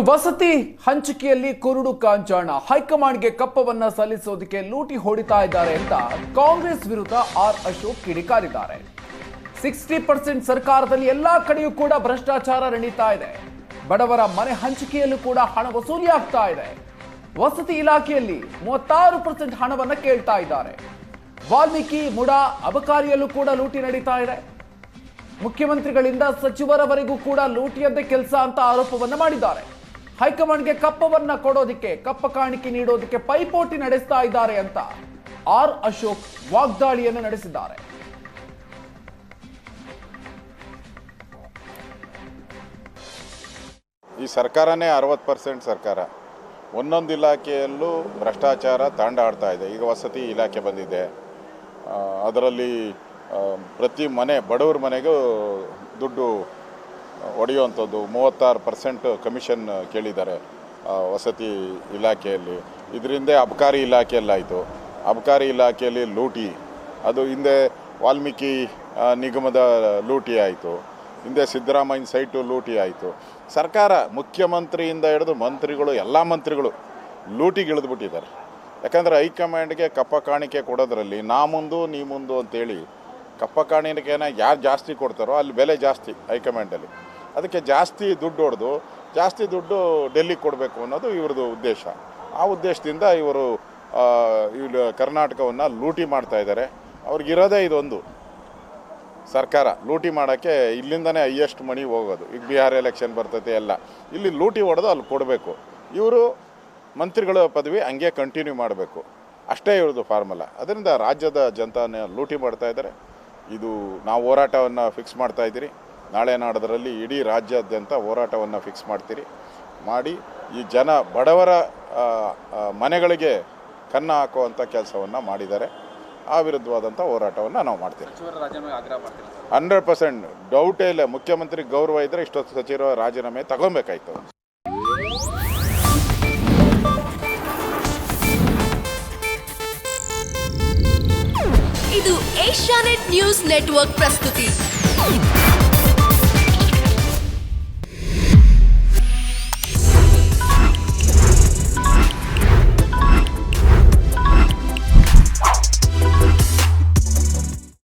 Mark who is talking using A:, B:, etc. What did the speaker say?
A: ವಸತಿ ಹಂಚಿಕೆಯಲ್ಲಿ ಕುರುಡು ಕಾಂಚಾಣ ಹೈಕಮಾಂಡ್ಗೆ ಕಪ್ಪವನ್ನ ಸಲ್ಲಿಸೋದಕ್ಕೆ ಲೂಟಿ ಹೊಡಿತಾ ಇದ್ದಾರೆ ಅಂತ ಕಾಂಗ್ರೆಸ್ ವಿರುದ್ಧ ಆರ್ ಅಶೋಕ್ ಕಿಡಿಕಾರಿದ್ದಾರೆ. 60% ಸರ್ಕಾರದಲ್ಲಿ ಎಲ್ಲಾ ಕಡೆಯೂ ಕೂಡ ಭ್ರಷ್ಟಾಚಾರ ನಡೀತಾ ಇದೆ. ಬಡವರ ಮನೆ ಹಂಚಿಕೆಯಲ್ಲೂ ಕೂಡ ಹಣ ವಸೂಲಿ ಆಗ್ತಾ ಇದೆ. ವಸತಿ ಇಲಾಖೆಯಲ್ಲಿ 36% ಹಣವನ್ನ ಕೇಳ್ತಾ ಇದ್ದಾರೆ. ವಾಲ್ಮೀಕಿ ಮುಡಾ ಅಬಕಾರಿಯಲ್ಲೂ ಕೂಡ ಲೂಟಿ ನಡೀತಾ ಇದೆ. ಮುಖ್ಯಮಂತ್ರಿಗಳಿಂದ ಸಚಿವರವರೆಗೂ ಕೂಡ ಲೂಟಿಯದ್ದೇ ಕೆಲಸ ಅಂತ ಆರೋಪವನ್ನ ಮಾಡಿದ್ದಾರೆ. ಹೈಕಮಾಂಡ್ಗೆ ಕಪ್ಪವನ್ನ ಕೊಡೋದಕ್ಕೆ, ಕಪ್ಪ ಕಾಣಿಕೆ ನೀಡೋದಕ್ಕೆ ಪೈಪೋಟಿ ನಡೆಸ್ತಾ ಇದ್ದಾರೆ ಅಂತ ಆರ್ ಅಶೋಕ್ ವಾಗ್ದಾಳಿಯನ್ನು ನಡೆಸಿದ್ದಾರೆ.
B: ಈ ಸರ್ಕಾರನೇ 60% ಸರ್ಕಾರ. ಒಂದೊಂದು ಇಲಾಖೆಯಲ್ಲೂ ಭ್ರಷ್ಟಾಚಾರ ತಾಂಡಾಡ್ತಾ ಇದೆ. ಈಗ ವಸತಿ ಇಲಾಖೆ ಬಂದಿದೆ, ಅದರಲ್ಲಿ ಪ್ರತಿ ಮನೆ ಬಡವರ ಮನೆಗೂ ದುಡ್ಡು ಹೊಡೆಯುವಂಥದ್ದು 36% ಕಮಿಷನ್ ಕೇಳಿದ್ದಾರೆ ವಸತಿ ಇಲಾಖೆಯಲ್ಲಿ. ಇದರಿಂದ ಅಬಕಾರಿ ಇಲಾಖೆಯಲ್ಲಾಯಿತು. ಅಬಕಾರಿ ಇಲಾಖೆಯಲ್ಲಿ ಲೂಟಿ, ಅದು ಹಿಂದೆ ವಾಲ್ಮೀಕಿ ನಿಗಮದ ಲೂಟಿ ಆಯಿತು, ಹಿಂದೆ ಸಿದ್ದರಾಮಯ್ಯನ ಸೈಟು ಲೂಟಿ ಆಯಿತು. ಸರ್ಕಾರ ಮುಖ್ಯಮಂತ್ರಿಯಿಂದ ಹಿಡಿದು ಮಂತ್ರಿಗಳು, ಎಲ್ಲ ಮಂತ್ರಿಗಳು ಲೂಟಿಗಿಳಿದ್ಬಿಟ್ಟಿದ್ದಾರೆ. ಯಾಕಂದರೆ ಹೈಕಮಾಂಡ್ಗೆ ಕಪ್ಪ ಕಾಣಿಕೆ ಕೊಡೋದ್ರಲ್ಲಿ ನಾ ಮುಂದು ನೀ ಮುಂದು ಅಂತೇಳಿ ಕಪ್ಪ ಕಾಣಿಕೆನ ಯಾರು ಜಾಸ್ತಿ ಕೊಡ್ತಾರೋ ಅಲ್ಲಿ ಬೆಲೆ ಜಾಸ್ತಿ ಹೈಕಮಾಂಡಲ್ಲಿ. ಅದಕ್ಕೆ ಜಾಸ್ತಿ ದುಡ್ಡು ಹೊಡೆದು ಜಾಸ್ತಿ ದುಡ್ಡು ಡೆಲ್ಲಿಗೆ ಕೊಡಬೇಕು ಅನ್ನೋದು ಇವ್ರದ್ದು ಉದ್ದೇಶ. ಆ ಉದ್ದೇಶದಿಂದ ಇವರು ಕರ್ನಾಟಕವನ್ನು ಲೂಟಿ ಮಾಡ್ತಾ ಇದ್ದಾರೆ. ಅವ್ರಿಗಿರೋದೇ ಇದೊಂದು ಸರ್ಕಾರ, ಲೂಟಿ ಮಾಡೋಕ್ಕೆ ಇಲ್ಲಿಂದನೇ ಹೈಯೆಸ್ಟ್ ಮನಿ ಹೋಗೋದು. ಈಗ ಬಿಹಾರ್ ಎಲೆಕ್ಷನ್ ಬರ್ತೈತೆ ಎಲ್ಲ, ಇಲ್ಲಿ ಲೂಟಿ ಹೊಡೆದು ಅಲ್ಲಿ ಕೊಡಬೇಕು. ಇವರು ಮಂತ್ರಿಗಳ ಪದವಿ ಹಂಗೆ ಕಂಟಿನ್ಯೂ ಮಾಡಬೇಕು, ಅಷ್ಟೇ ಇವ್ರದ್ದು ಫಾರ್ಮುಲಾ. ಅದರಿಂದ ರಾಜ್ಯದ ಜನತಾನ ಲೂಟಿ ಮಾಡ್ತಾ ಇದ್ದಾರೆ. ಇದು ನಾವು ಹೋರಾಟವನ್ನು ಫಿಕ್ಸ್ ಮಾಡ್ತಾ ಇದ್ದೀರಿ. ನಾಳೆ ನಾಡೋದರಲ್ಲಿ ಇಡೀ ರಾಜ್ಯಾದ್ಯಂತ ಹೋರಾಟವನ್ನು ಫಿಕ್ಸ್ ಮಾಡಿ ಈ ಜನ ಬಡವರ ಮನೆಗಳಿಗೆ ಕನ್ನ ಹಾಕುವಂಥ ಕೆಲಸವನ್ನು ಮಾಡಿದ್ದಾರೆ. ಆ ವಿರುದ್ಧವಾದಂಥ ಹೋರಾಟವನ್ನು ನಾವು ಮಾಡ್ತೀವಿ. 100% ಡೌಟೇ ಇಲ್ಲ. ಮುಖ್ಯಮಂತ್ರಿ ಗೌರವ ಇದ್ದರೆ ಇಷ್ಟೊತ್ತು ಸಚಿವರ ರಾಜೀನಾಮೆ ತಗೊಬೇಕಾಯ್ತು.
C: ಇದು ಏಷ್ಯಾನೆಟ್ ನ್ಯೂಸ್ ನೆಟ್ವರ್ಕ್ ಪ್ರಸ್ತುತಿ.